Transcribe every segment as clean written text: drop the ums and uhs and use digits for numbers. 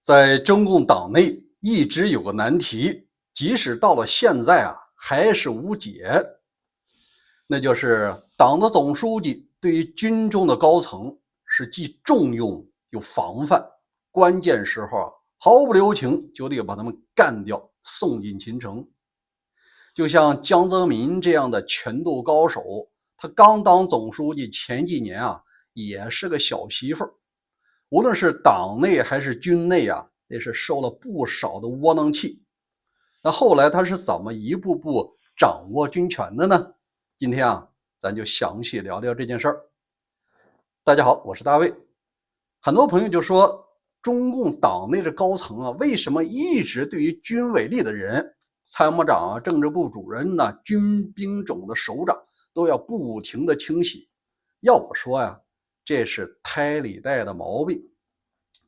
在中共党内一直有个难题，即使到了现在还是无解。那就是党的总书记对于军中的高层是既重用又防范，关键时候毫不留情就得把他们干掉，送进秦城。就像江泽民这样的拳斗高手，他刚当总书记前几年也是个小媳妇儿。无论是党内还是军内也是受了不少的窝囊气。那后来他是怎么一步步掌握军权的呢？今天咱就详细聊聊这件事儿。大家好，我是大卫。很多朋友就说，中共党内的高层为什么一直对于军委里的人，参谋长政治部主任军兵种的首长都要不停的清洗？要我说这是胎里带的毛病。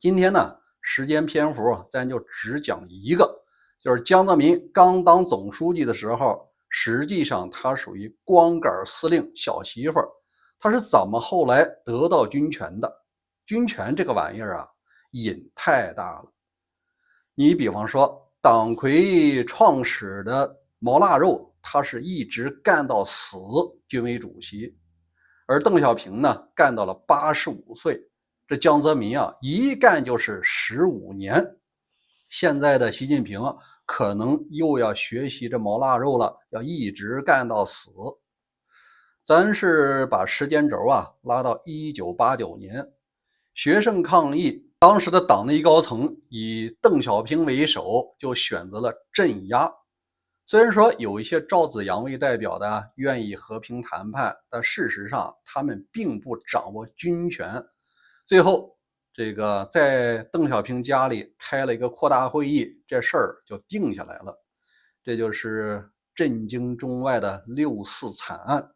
今天呢，时间篇幅咱就只讲一个，就是江泽民刚当总书记的时候，实际上他属于光杆司令小媳妇儿，他是怎么后来得到军权的？军权这个玩意儿瘾太大了。你比方说，党魁创始的毛腊肉，他是一直干到死军委主席，而邓小平呢，干到了85岁。这江泽民一干就是15年。现在的习近平可能又要学习这毛腊肉了，要一直干到死。咱是把时间轴拉到1989年，学生抗议，当时的党内高层以邓小平为首，就选择了镇压。虽然说有一些赵紫阳为代表的愿意和平谈判，但事实上他们并不掌握军权。最后这个在邓小平家里开了一个扩大会议，这事儿就定下来了。这就是震惊中外的6·4惨案。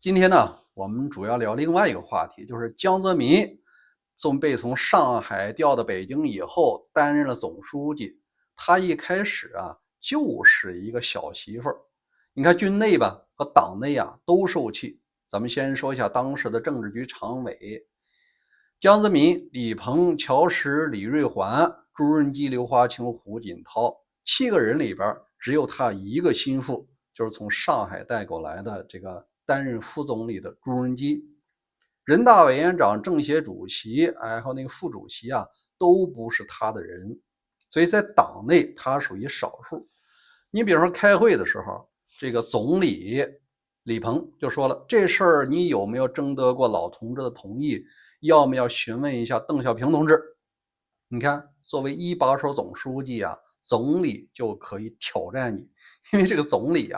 今天呢，我们主要聊另外一个话题，就是江泽民被从上海调到北京以后，担任了总书记。他一开始就是一个小媳妇儿。你看军内和党内都受气。咱们先说一下当时的政治局常委，江泽民、李鹏、乔石、李瑞环、朱镕基、刘华清、胡锦涛7个人里边，只有他一个心腹，就是从上海带过来的这个担任副总理的朱镕基。人大委员长、政协主席还有那个副主席都不是他的人，所以在党内他属于少数。你比如说开会的时候，这个总理李鹏就说了，这事儿你有没有征得过老同志的同意，要不要询问一下邓小平同志？你看，作为一把手总书记总理就可以挑战你，因为这个总理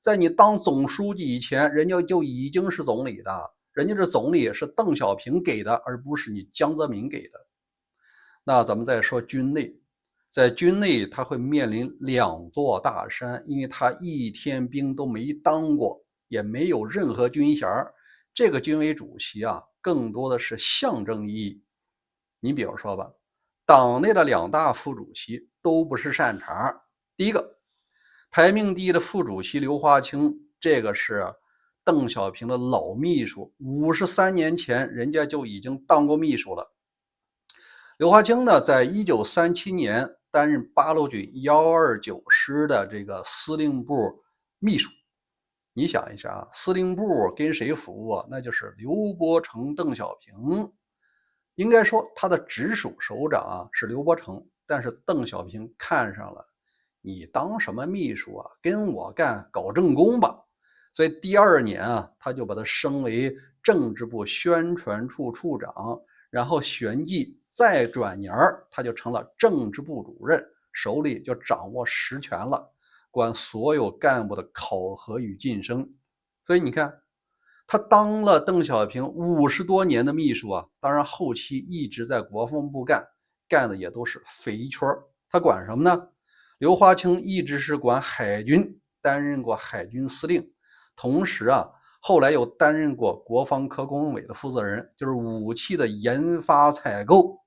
在你当总书记以前，人家就已经是总理的，人家这总理是邓小平给的，而不是你江泽民给的。那咱们再说军内，在军内他会面临2座大山，因为他一天兵都没当过，也没有任何军衔。这个军委主席更多的是象征意义。你比如说吧，党内的2大副主席都不是善茬。第一个，排名第一的副主席刘华清，这个是邓小平的老秘书，53年前人家就已经当过秘书了。刘华清呢，在1937年担任八路军129师的这个司令部秘书。你想一下司令部跟谁服务那就是刘伯承、邓小平。应该说他的直属首长是刘伯承，但是邓小平看上了你当什么秘书跟我干，搞政工吧。所以第2年他就把他升为政治部宣传处处长，然后旋即再转年他就成了政治部主任，手里就掌握实权了，管所有干部的考核与晋升。所以你看，他当了邓小平50多年的秘书当然后期一直在国防部干的也都是肥圈。他管什么呢？刘华清一直是管海军，担任过海军司令，同时后来又担任过国防科工委的负责人，就是武器的研发采购。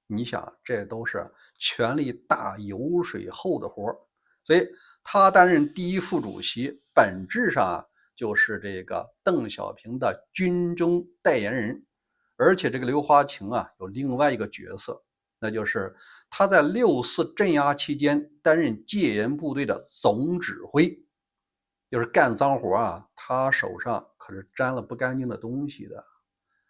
你想，这都是权力大、油水厚的活。所以他担任第一副主席，本质上就是这个邓小平的军中代言人。而且这个刘华清啊有另外一个角色，那就是他在6·4镇压期间担任戒严部队的总指挥，就是干脏活啊，他手上可是沾了不干净的东西的。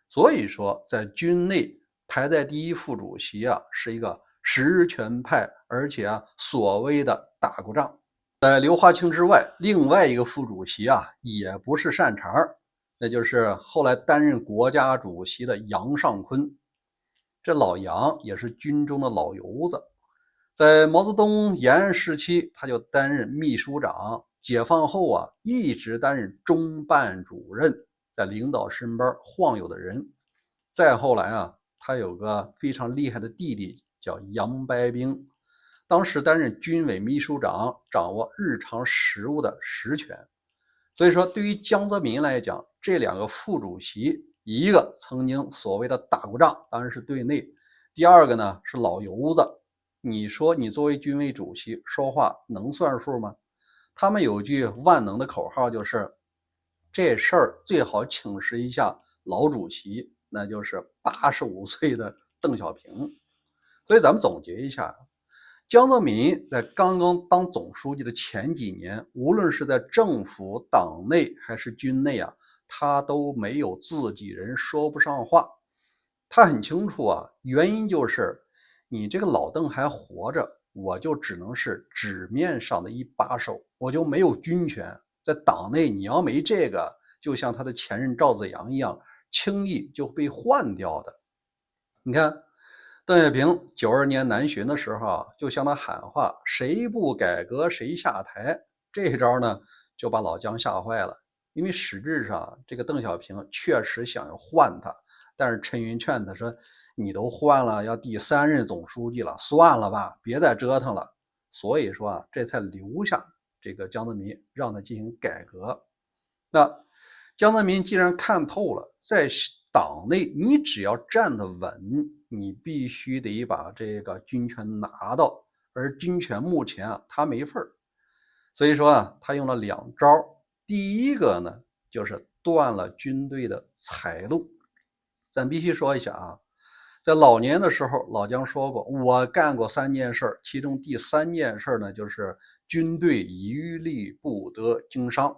所以说在军内排在第一副主席啊是一个实权派，而且啊所谓的打过仗。在刘华清之外，另外一个副主席啊也不是善茬，那就是后来担任国家主席的杨尚昆。这老杨也是军中的老油子，在毛泽东延安时期他就担任秘书长，解放后啊一直担任中办主任，在领导身边晃悠的人。再后来啊他有个非常厉害的弟弟叫杨白冰，当时担任军委秘书长，掌握日常事务的实权。所以说对于江泽民来讲，这两个副主席，一个曾经所谓的打过仗，当然是对内，第二个呢是老油子，你说你作为军委主席说话能算数吗？他们有句万能的口号，就是这事儿最好请示一下老主席，那就是85岁的邓小平。所以咱们总结一下，江泽民在刚刚当总书记的前几年，无论是在政府、党内还是军内啊，他都没有自己人，说不上话。他很清楚啊，原因就是你这个老邓还活着，我就只能是纸面上的一把手，我就没有军权。在党内你要没这个，就像他的前任赵紫阳一样，轻易就被换掉的。你看邓小平92年南巡的时候啊，就向他喊话，谁不改革谁下台。这一招呢就把老姜吓坏了，因为实质上这个邓小平确实想要换他，但是陈云劝他说，你都换了要第3任总书记了，算了吧，别再折腾了。所以说啊，这才留下这个江泽民，让他进行改革。那江泽民既然看透了，在党内你只要站得稳，你必须得把这个军权拿到，而军权目前啊他没份儿。所以说啊，他用了2招。第一个呢就是断了军队的财路。咱必须说一下啊，在老年的时候老姜说过，我干过3件事，其中第3件事呢就是军队一律不得经商。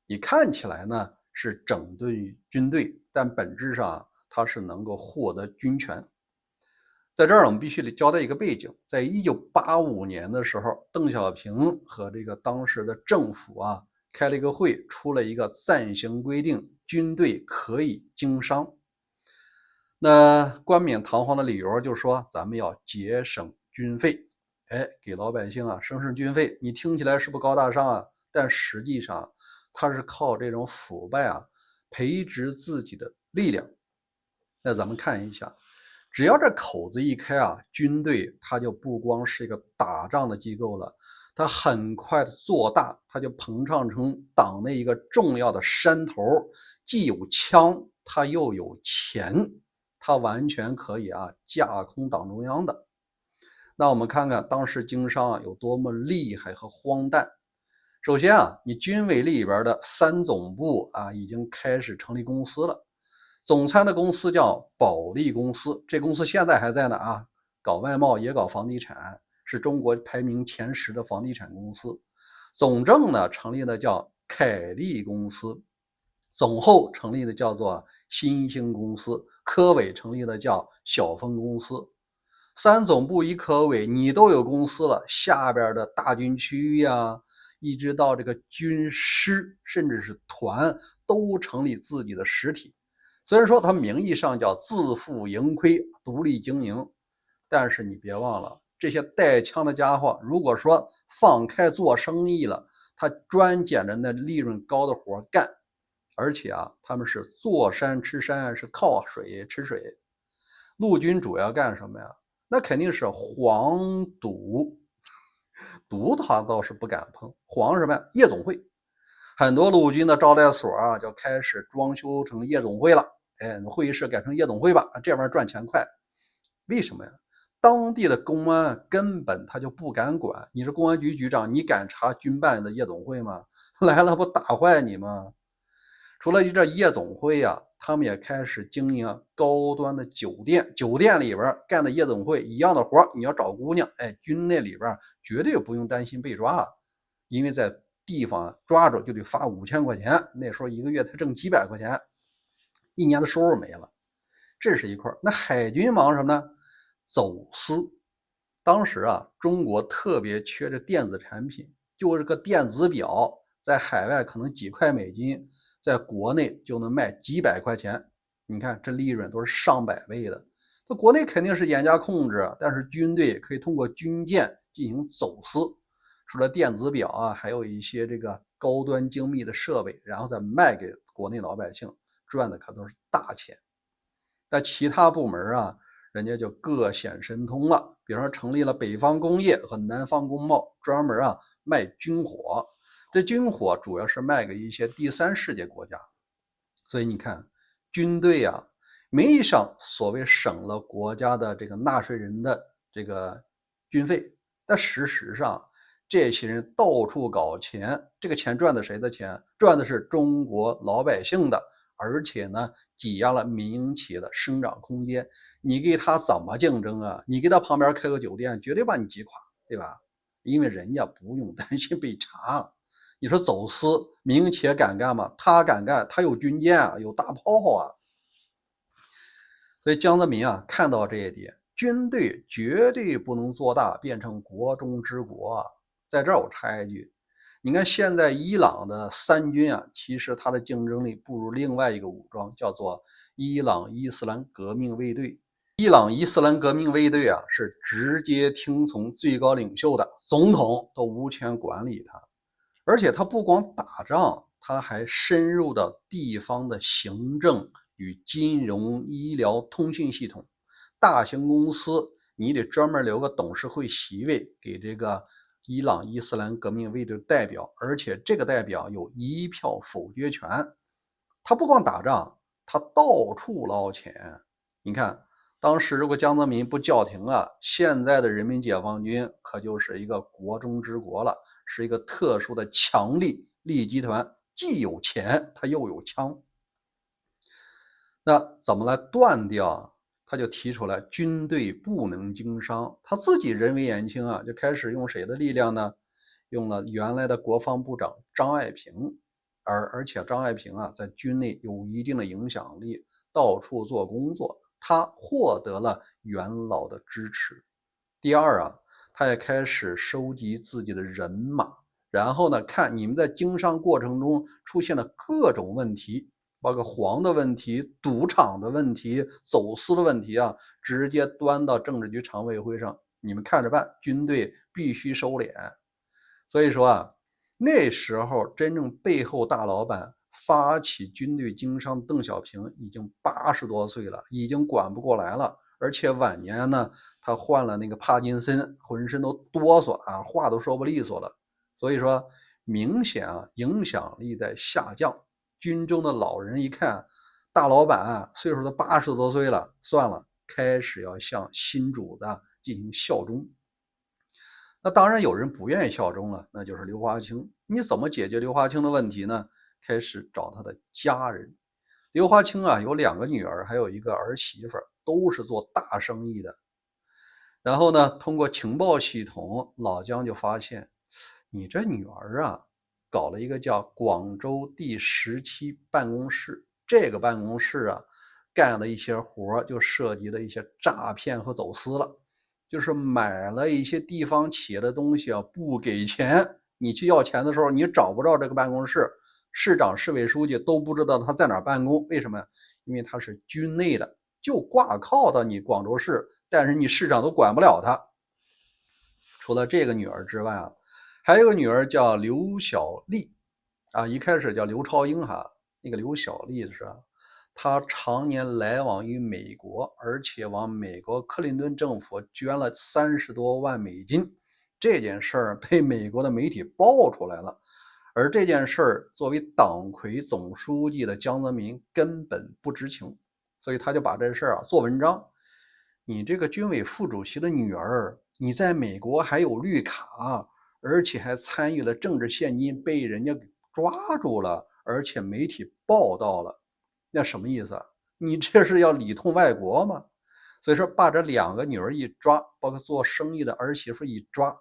你看起来呢是整顿军队，但本质上它是能够获得军权。在这儿我们必须得交代一个背景，在1985年的时候，邓小平和这个当时的政府啊开了一个会，出了一个暂行规定，军队可以经商。那冠冕堂皇的理由就是说咱们要节省军费，给老百姓啊省省军费。你听起来是不是高大上啊？但实际上他是靠这种腐败啊培植自己的力量。那咱们看一下，只要这口子一开啊，军队它就不光是一个打仗的机构了，它很快的做大，它就膨胀成党内一个重要的山头，既有枪，它又有钱，它完全可以啊架空党中央的。那我们看看当时经商啊有多么厉害和荒诞。首先啊，你军委里边的3总部啊已经开始成立公司了。总参的公司叫保利公司，这公司现在还在呢啊，搞外贸也搞房地产，是中国排名前10的房地产公司。总政呢成立的叫凯利公司，总后成立的叫做新兴公司，科委成立的叫小丰公司。3总部1科委，你都有公司了，下边的大军区呀，一直到这个军师甚至是团都成立自己的实体。虽然说它名义上叫自负盈亏，独立经营，但是你别忘了，这些带枪的家伙如果说放开做生意了，他专捡着那利润高的活干。而且啊，他们是坐山吃山，是靠水吃水。陆军主要干什么呀？那肯定是黄赌，赌他倒是不敢碰，黄什么呀？夜总会。很多陆军的招待所啊就开始装修成夜总会了。会议室改成夜总会吧，这玩意儿赚钱快。为什么呀？当地的公安根本他就不敢管，你是公安局局长，你敢查军办的夜总会吗？来了不打坏你吗？除了这夜总会啊，他们也开始经营高端的酒店，酒店里边干的夜总会一样的活，你要找姑娘，哎，军那里边绝对不用担心被抓，因为在地方抓着就得罚5000块钱，那时候一个月才挣几百块钱，一年的收入没了。这是一块。那海军忙什么呢？走私。当时啊，中国特别缺这电子产品，就是个电子表，在海外可能几块美金，在国内就能卖几百块钱。你看这利润都是上百倍的。那国内肯定是严加控制，但是军队可以通过军舰进行走私。除了电子表啊，还有一些这个高端精密的设备，然后再卖给国内老百姓，赚的可都是大钱。那其他部门啊，人家就各显神通了，比方说成立了北方工业和南方工贸，专门啊卖军火。这军火主要是卖给一些第三世界国家，所以你看，军队啊，名义上所谓省了国家的这个纳税人的这个军费，但事实上，这些人到处搞钱，这个钱赚的谁的钱？赚的是中国老百姓的，而且呢，挤压了民营企业的生长空间。你给他怎么竞争啊？你给他旁边开个酒店，绝对把你挤垮，对吧？因为人家不用担心被查。你说走私，民营企业敢干吗？他敢干，他有军舰啊，有大炮啊。所以江泽民啊，看到这一点，军队绝对不能做大，变成国中之国啊。在这儿我插一句，你看现在伊朗的三军啊，其实它的竞争力不如另外一个武装，叫做伊朗伊斯兰革命卫队。伊朗伊斯兰革命卫队啊，是直接听从最高领袖的，总统都无权管理他。而且他不光打仗，他还深入到地方的行政与金融、医疗、通讯系统。大型公司你得专门留个董事会席位给这个伊朗伊斯兰革命卫队代表，而且这个代表有一票否决权。他不光打仗，他到处捞钱。你看，当时如果江泽民不叫停啊，现在的人民解放军可就是一个国中之国了。是一个特殊的强力利益集团，既有钱，他又有枪。那怎么来断掉？他就提出来，军队不能经商。他自己人微言轻啊，就开始用谁的力量呢？用了原来的国防部长张爱萍，而且张爱萍啊，在军内有一定的影响力，到处做工作，他获得了元老的支持。第二啊，他也开始收集自己的人马，然后呢，看你们在经商过程中出现了各种问题，包括黄的问题、赌场的问题、走私的问题啊，直接端到政治局常委会上，你们看着办，军队必须收敛。所以说啊，那时候真正背后大老板发起军队经商邓小平已经80多岁了，已经管不过来了，而且晚年呢，他患了那个帕金森，浑身都哆嗦啊，话都说不利索了。所以说，明显啊，影响力在下降。军中的老人一看，大老板啊，岁数都80多岁了，算了，开始要向新主子进行效忠。那当然有人不愿意效忠了，那就是刘华清。你怎么解决刘华清的问题呢？开始找他的家人。刘华清啊，有2个女儿，还有一个儿媳妇，都是做大生意的。然后呢，通过情报系统，老姜就发现，你这女儿啊，搞了一个叫广州第17办公室。这个办公室啊，干了一些活，就涉及了一些诈骗和走私了。就是买了一些地方企业的东西啊，不给钱，你去要钱的时候，你找不着这个办公室，市长、市委书记都不知道他在哪儿办公。为什么？因为他是军内的，就挂靠到你广州市，但是你市长都管不了他。除了这个女儿之外啊，还有个女儿叫刘小丽啊，一开始叫刘超英哈，那个刘小丽是吧？他常年来往于美国，而且往美国克林顿政府捐了30多万美金。这件事儿被美国的媒体爆出来了，而这件事儿作为党魁总书记的江泽民根本不知情，所以他就把这事儿做文章。你这个军委副主席的女儿，你在美国还有绿卡，而且还参与了政治献金，被人家给抓住了，而且媒体报道了，那什么意思啊？你这是要里通外国吗？所以说把这2个女儿一抓，包括做生意的儿媳妇一抓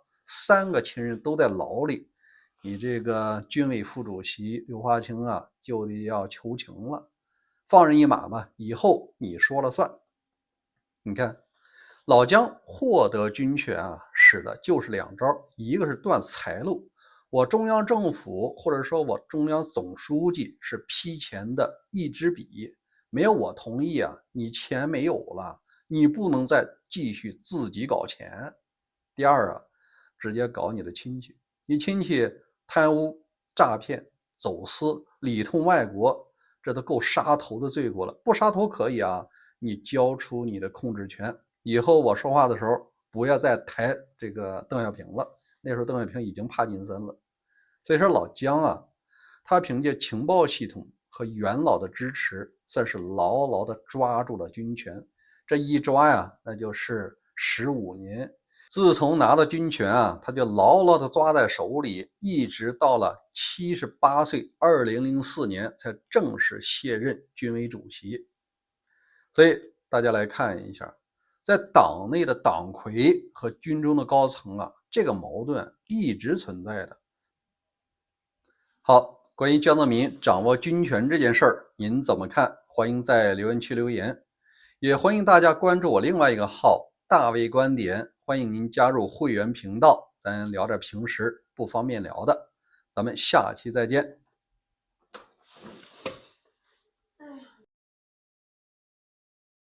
，3个亲人都在牢里，你这个军委副主席刘华清啊，就得要求情了，放人一马嘛，以后你说了算。你看老姜获得军权啊，使的就是2招，一个是断财路，我中央政府或者说我中央总书记是批钱的一支笔，没有我同意啊，你钱没有了，你不能再继续自己搞钱。第二啊，直接搞你的亲戚，你亲戚贪污、诈骗、走私、里通外国，这都够杀头的罪过了。不杀头可以啊，你交出你的控制权，以后我说话的时候不要再抬这个邓小平了，那时候邓小平已经帕金森了。所以说老姜啊，他凭借情报系统和元老的支持，算是牢牢的抓住了军权。这一抓呀，那就是15年。自从拿到军权啊，他就牢牢的抓在手里，一直到了78岁，2004年才正式卸任军委主席。所以大家来看一下，在党内的党魁和军中的高层啊，这个矛盾一直存在的。好，关于江泽民掌握军权这件事儿，您怎么看？欢迎在留言区留言，也欢迎大家关注我另外一个号大卫观点，欢迎您加入会员频道，咱聊点平时不方便聊的。咱们下期再见。